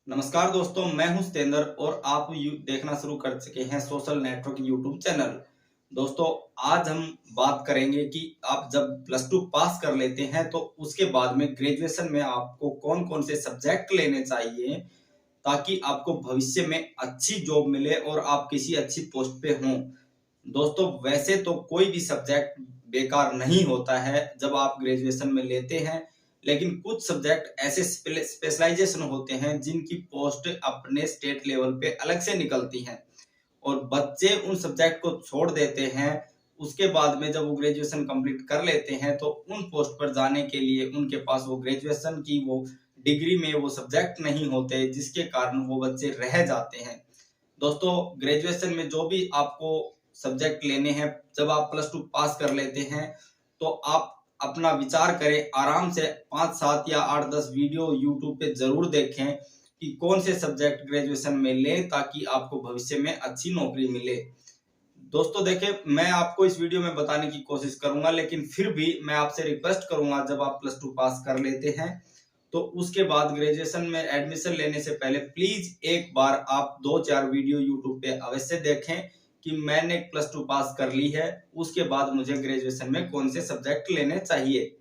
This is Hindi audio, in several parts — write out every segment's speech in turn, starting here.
नमस्कार दोस्तों, मैं हूं सतेंद्र और आप देखना शुरू कर चुके हैं सोशल नेटवर्क यूट्यूब चैनल। दोस्तों, आज हम बात करेंगे कि आप जब प्लस टू पास कर लेते हैं तो उसके बाद में ग्रेजुएशन में आपको कौन कौन से सब्जेक्ट लेने चाहिए ताकि आपको भविष्य में अच्छी जॉब मिले और आप किसी अच्छी पोस्ट पे हों। दोस्तों, वैसे तो कोई भी सब्जेक्ट बेकार नहीं होता है जब आप ग्रेजुएशन में लेते हैं, लेकिन कुछ सब्जेक्ट ऐसे स्पेशलाइजेशन होते हैं जिनकी पोस्ट अपने स्टेट लेवल पे अलग से निकलती हैं और बच्चे उन सब्जेक्ट को छोड़ देते हैं। उसके बाद में जब वो ग्रेजुएशन कंप्लीट कर लेते हैं तो उन पोस्ट पर जाने के लिए उनके पास वो ग्रेजुएशन की वो डिग्री में वो सब्जेक्ट नहीं होते, जिसके कारण वो बच्चे रह जाते हैं। दोस्तों, ग्रेजुएशन में जो भी आपको सब्जेक्ट लेने हैं, जब आप प्लस टू पास कर लेते हैं तो आप अपना विचार करें, आराम से 5-7 या 8-10 वीडियो यूट्यूब पे जरूर देखें कि कौन से सब्जेक्ट ग्रेजुएशन में लें ताकि आपको भविष्य में अच्छी नौकरी मिले। दोस्तों देखिए, मैं आपको इस वीडियो में बताने की कोशिश करूंगा, लेकिन फिर भी मैं आपसे रिक्वेस्ट करूंगा, जब आप प्लस टू पास कर लेते हैं तो उसके बाद ग्रेजुएशन में एडमिशन लेने से पहले प्लीज एक बार आप 2-4 वीडियो यूट्यूब पे अवश्य देखें कि मैंने प्लस टू पास कर ली है, उसके बाद मुझे ग्रेजुएशन में कौन से सब्जेक्ट लेने चाहिए।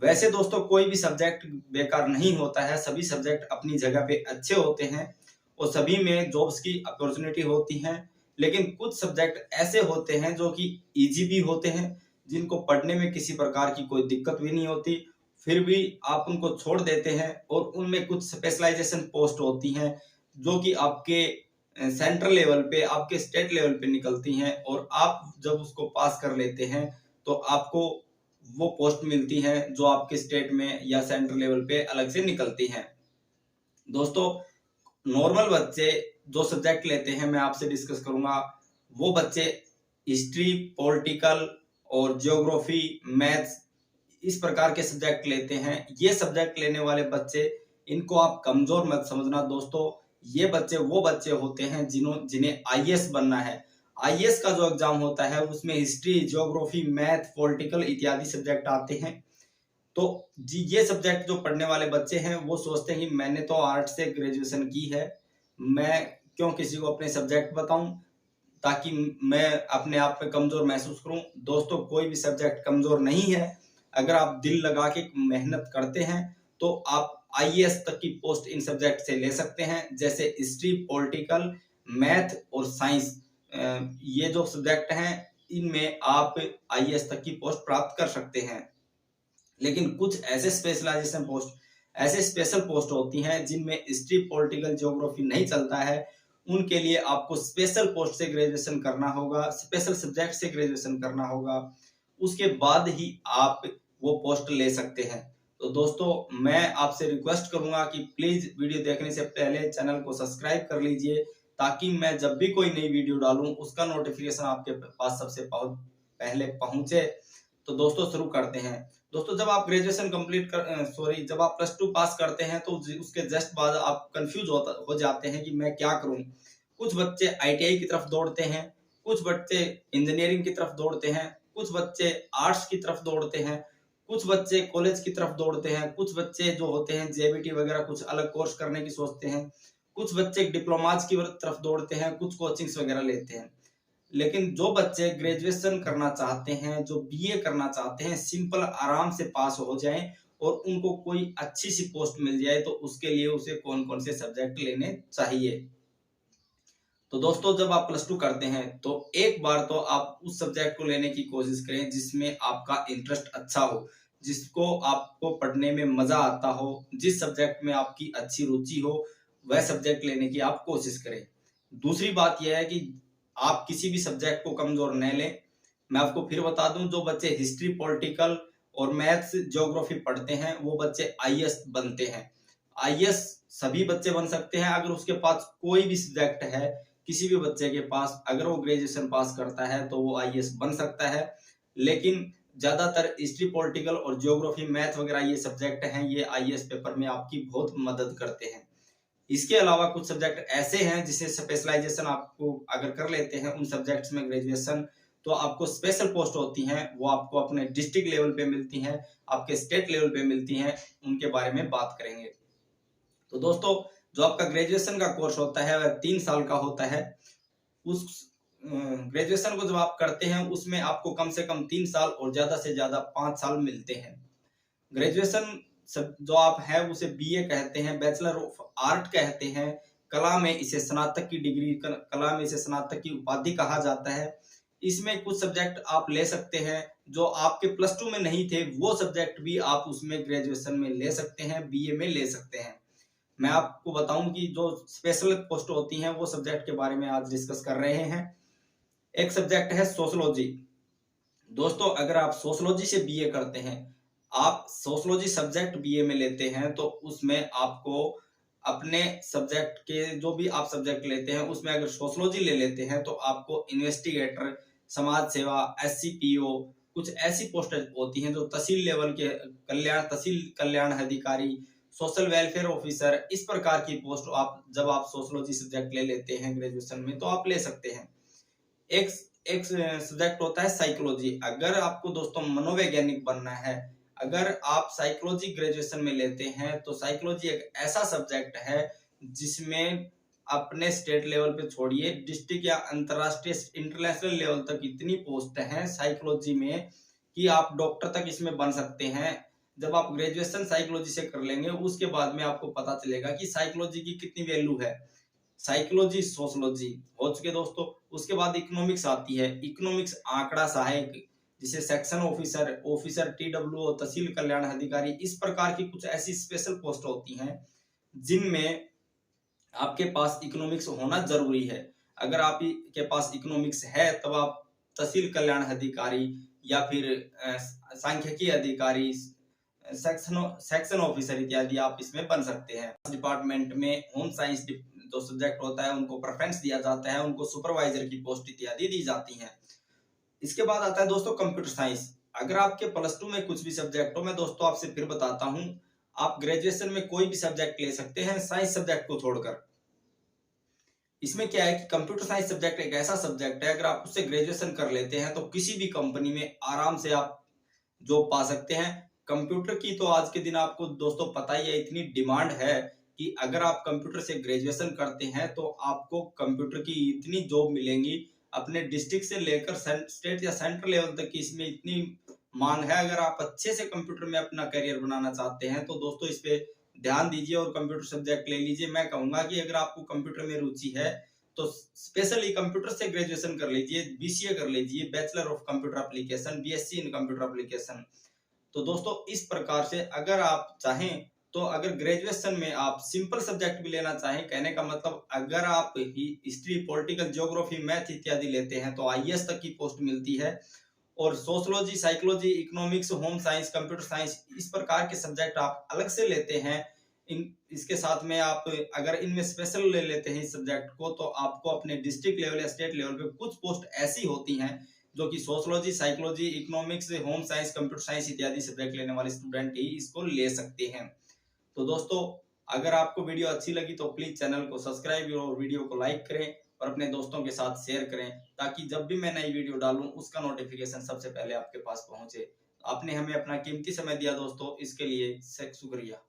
वैसे दोस्तों, कोई भी सब्जेक्ट बेकार नहीं होता है, सभी सब्जेक्ट अपनी जगह पे अच्छे होते हैं और सभी में जॉब्स की अपॉर्चुनिटी होती हैं। लेकिन कुछ सब्जेक्ट ऐसे होते हैं जो कि इजी भी होते हैं, जिनको पढ़ने में किसी प्रकार की कोई दिक्कत भी नहीं होती, फिर भी आप उनको छोड़ देते हैं और उनमें कुछ स्पेशलाइजेशन पोस्ट होती हैं जो कि आपके सेंट्रल लेवल पे, आपके स्टेट लेवल पे निकलती हैं और आप जब उसको पास कर लेते हैं तो आपको वो पोस्ट मिलती है जो आपके स्टेट में या सेंट्रल लेवल पे अलग से निकलती हैं। दोस्तों, नॉर्मल बच्चे जो सब्जेक्ट लेते हैं, मैं आपसे डिस्कस करूंगा, वो बच्चे हिस्ट्री, पॉलिटिकल और ज्योग्राफी, मैथ्स, इस प्रकार के सब्जेक्ट लेते हैं। ये सब्जेक्ट लेने वाले बच्चे, इनको आप कमजोर मत समझना दोस्तों। ये बच्चे वो बच्चे होते हैं जिन्हें आईएएस बनना है। आईएएस का जो एग्जाम होता है उसमें हिस्ट्री, ज्योग्राफी, मैथ, पॉलिटिकल इत्यादि सब्जेक्ट आते हैं। तो जी, ये सब्जेक्ट जो पढ़ने वाले बच्चे हैं वो सोचते हैं कि मैंने तो आर्ट से ग्रेजुएशन की है, मैं क्यों किसी को अपने सब्जेक्ट बताऊं ताकि मैं अपने आप पे कमजोर महसूस करूं। दोस्तों, कोई भी सब्जेक्ट कमजोर नहीं है। अगर आप दिल लगा के मेहनत करते हैं तो आप आईएएस तक की पोस्ट इन सब्जेक्ट से ले सकते हैं, जैसे हिस्ट्री, पॉलिटिकल, मैथ और साइंस। ये जो सब्जेक्ट हैं, इनमें आप आईएएस तक की पोस्ट प्राप्त कर सकते हैं। लेकिन कुछ ऐसे स्पेशलाइजेशन पोस्ट, ऐसे स्पेशल पोस्ट होती हैं जिनमें हिस्ट्री, पॉलिटिकल, ज्योग्राफी नहीं चलता है। उनके लिए आपको स्पेशल पोस्ट से ग्रेजुएशन करना होगा, स्पेशल सब्जेक्ट से ग्रेजुएशन करना होगा, उसके बाद ही आप वो पोस्ट ले सकते हैं। तो दोस्तों, मैं आपसे रिक्वेस्ट करूंगा कि प्लीज वीडियो देखने से पहले चैनल को सब्सक्राइब कर लीजिए ताकि मैं जब भी कोई नई वीडियो डालूं उसका नोटिफिकेशन आपके पास सबसे पहले पहुंचे। तो दोस्तों, शुरू करते हैं। दोस्तों, जब आप ग्रेजुएशन कंप्लीट कर जब आप प्लस टू पास करते हैं तो उसके जस्ट बाद आप कंफ्यूज हो जाते हैं कि मैं क्या करूं। कुछ बच्चे आईटीआई की तरफ दौड़ते हैं, कुछ बच्चे इंजीनियरिंग की तरफ दौड़ते हैं, कुछ बच्चे आर्ट्स की तरफ दौड़ते हैं, कुछ बच्चे कॉलेज की तरफ दौड़ते हैं, कुछ बच्चे जो होते हैं जेबीटी वगैरह कुछ अलग कोर्स करने की सोचते हैं, कुछ बच्चे डिप्लोमाज की तरफ दौड़ते हैं, कुछ कोचिंग्स वगैरह लेते हैं। लेकिन जो बच्चे ग्रेजुएशन करना चाहते हैं, जो बीए करना चाहते हैं, सिंपल आराम से पास हो जाएं और उनको कोई अच्छी सी पोस्ट मिल जाए, तो उसके लिए उसे कौन कौन से सब्जेक्ट लेने चाहिए। तो दोस्तों, जब आप प्लस टू करते हैं तो एक बार तो आप उस सब्जेक्ट को लेने की कोशिश करें जिसमें आपका इंटरेस्ट अच्छा हो, जिसको आपको पढ़ने में मजा आता हो, जिस सब्जेक्ट में आपकी अच्छी रुचि हो, वह सब्जेक्ट लेने की आप कोशिश करें। दूसरी बात यह है कि आप किसी भी सब्जेक्ट को कमजोर न लें। मैं आपको फिर बता दूं, जो बच्चे हिस्ट्री, पॉलिटिकल और मैथ्स, ज्योग्राफी पढ़ते हैं वो बच्चे आईएएस बनते हैं। आईएएस सभी बच्चे बन सकते हैं अगर उसके पास कोई भी सब्जेक्ट है। किसी भी बच्चे के पास अगर वो ग्रेजुएशन पास करता है तो वो आईएएस बन सकता है। लेकिन ज्यादातर हिस्ट्री, पॉलिटिकल और ज्योग्राफी, मैथ वगैरह ये सब्जेक्ट हैं, ये आईएएस पेपर में आपकी बहुत मदद करते हैं। इसके अलावा कुछ सब्जेक्ट ऐसे हैं जिसे स्पेशलाइजेशन आपको अगर कर लेते हैं उन सब्जेक्ट्स में ग्रेजुएशन, तो आपको स्पेशल पोस्ट होती हैं, वो आपको अपने डिस्ट्रिक्ट लेवल पे मिलती हैं, आपके स्टेट लेवल पे मिलती हैं। उनके बारे में बात करेंगे। तो दोस्तों, जो आपका ग्रेजुएशन का कोर्स होता है वह 3 साल का होता है। उस ग्रेजुएशन को जब आप करते हैं उसमें आपको कम से कम 3 साल और ज्यादा से ज्यादा 5 साल मिलते हैं। ग्रेजुएशन जो आप है उसे बीए कहते हैं, बैचलर ऑफ आर्ट कहते हैं, कला में इसे स्नातक की डिग्री, कला में इसे स्नातक की उपाधि कहा जाता है। इसमें कुछ सब्जेक्ट आप ले सकते हैं जो आपके प्लस 2 में नहीं थे, वो सब्जेक्ट भी आप उसमें ग्रेजुएशन में ले सकते हैं, बीए में ले सकते हैं। मैं आपको बताऊं कि जो स्पेशल पोस्ट होती हैं वो सब्जेक्ट के बारे में आज डिस्कस कर रहे हैं। एक सब्जेक्ट है सोशलॉजी। दोस्तों अगर आप सोशलॉजी से बीए करते हैं, आप सोशलॉजी सब्जेक्ट बीए में लेते हैं, तो उसमें आपको अपने सब्जेक्ट के जो भी आप सब्जेक्ट लेते हैं उसमें अगर सोशलॉजी ले लेते हैं तो आपको इन्वेस्टिगेटर, समाज सेवा, एससीपीओ, कुछ ऐसी पोस्ट होती हैं जो तहसील लेवल के तहसील कल्याण अधिकारी, सोशल वेलफेयर ऑफिसर, इस प्रकार की पोस्ट आप जब आप सोशलॉजी सब्जेक्ट ले लेते हैं ग्रेजुएशन में तो आप ले सकते हैं। एक एक सब्जेक्ट होता है साइकोलॉजी। अगर आपको दोस्तों मनोवैज्ञानिक बनना है, अगर आप साइकोलॉजी ग्रेजुएशन में लेते हैं तो साइकोलॉजी एक ऐसा सब्जेक्ट है जिसमें अपने स्टेट लेवल पे छोड़िए, डिस्ट्रिक्ट या अंतरराष्ट्रीय इंटरनेशनल लेवल तक इतनी पोस्ट है साइकोलॉजी में कि आप डॉक्टर तक इसमें बन सकते हैं। जब आप ग्रेजुएशन साइकोलॉजी से कर लेंगे उसके बाद में आपको पता चलेगा कि साइकोलॉजी की कितनी वैल्यू है। साइकोलॉजी सोशलॉजी हो चुके दोस्तों। उसके बाद इकोनॉमिक्स आती है। इकोनॉमिक्स आंकड़ा सहायक, जिसे सेक्शन ऑफिसर टीडब्ल्यूओ, तहसील कल्याण अधिकारी, इस प्रकार की कुछ ऐसी स्पेशल पोस्ट होती हैं जिनमें आपके पास इकोनॉमिक्स होना जरूरी है। अगर आप के पास इकोनॉमिक्स है तब आप तहसील कल्याण अधिकारी या फिर सांख्यिकी अधिकारी, सेक्शन ऑफिसर इत्यादि आप इसमें बन सकते हैं। डिपार्टमेंट में होम साइंस जो सब्जेक्ट होता है उनको प्रेफरेंस दिया जाता है, उनको सुपरवाइजर की पोस्ट इत्यादि दी जाती हैं। इसके बाद आता है दोस्तों कंप्यूटर साइंस। अगर आपके प्लस 2 में कुछ भी सब्जेक्ट हो, मैं दोस्तों आपसे फिर बताता हूं, आप ग्रेजुएशन में कोई भी सब्जेक्ट ले सकते हैं साइंस सब्जेक्ट को छोड़कर। इसमें क्या है कि कंप्यूटर साइंस सब्जेक्ट एक ऐसा सब्जेक्ट है, अगर आप उससे ग्रेजुएशन कर लेते हैं तो किसी भी कंपनी में आराम से आप जॉब पा सकते हैं। कंप्यूटर की तो आज के दिन आपको दोस्तों पता ही है, इतनी डिमांड है कि अगर आप कंप्यूटर से ग्रेजुएशन करते हैं तो आपको कंप्यूटर की इतनी जॉब मिलेंगी, अपने डिस्ट्रिक्ट से लेकर स्टेट या सेंट्रल लेवल तक की इसमें इतनी मांग है। अगर आप अच्छे से कंप्यूटर में अपना करियर बनाना चाहते हैं तो दोस्तों इस पे ध्यान दीजिए और कंप्यूटर सब्जेक्ट ले लीजिए। मैं कहूंगा कि अगर आपको कंप्यूटर में रुचि है तो स्पेशली कंप्यूटर से ग्रेजुएशन कर लीजिए, बीसीए कर लीजिए, bachelor of computer application, BSc in computer application. तो दोस्तों इस प्रकार से अगर आप चाहें तो अगर ग्रेजुएशन में आप सिंपल सब्जेक्ट भी लेना चाहें, कहने का मतलब अगर आप हिस्ट्री, पॉलिटिकल, ज्योग्राफी, मैथ इत्यादि लेते हैं तो आईएएस तक की पोस्ट मिलती है। और sociology, psychology, economics, home science, computer science, इस प्रकार के सब्जेक्ट आप अलग से लेते हैं। इसके साथ में आप अगर इनमें स्पेशल ले लेते हैं इस सब्जेक्ट को तो आपको अपने डिस्ट्रिक्ट लेवल या स्टेट लेवल पे कुछ पोस्ट ऐसी होती हैं जो कि sociology, psychology, economics, home science, computer science इत्यादि सब्जेक्ट लेने वाले स्टूडेंट ही इसको ले सकते हैं। तो दोस्तों अगर आपको वीडियो अच्छी लगी तो प्लीज चैनल को सब्सक्राइब और वीडियो को लाइक करें और अपने दोस्तों के साथ शेयर करें, ताकि जब भी मैं नई वीडियो डालूं उसका नोटिफिकेशन सबसे पहले आपके पास पहुंचे। आपने हमें अपना कीमती समय दिया दोस्तों, इसके लिए शुक्रिया।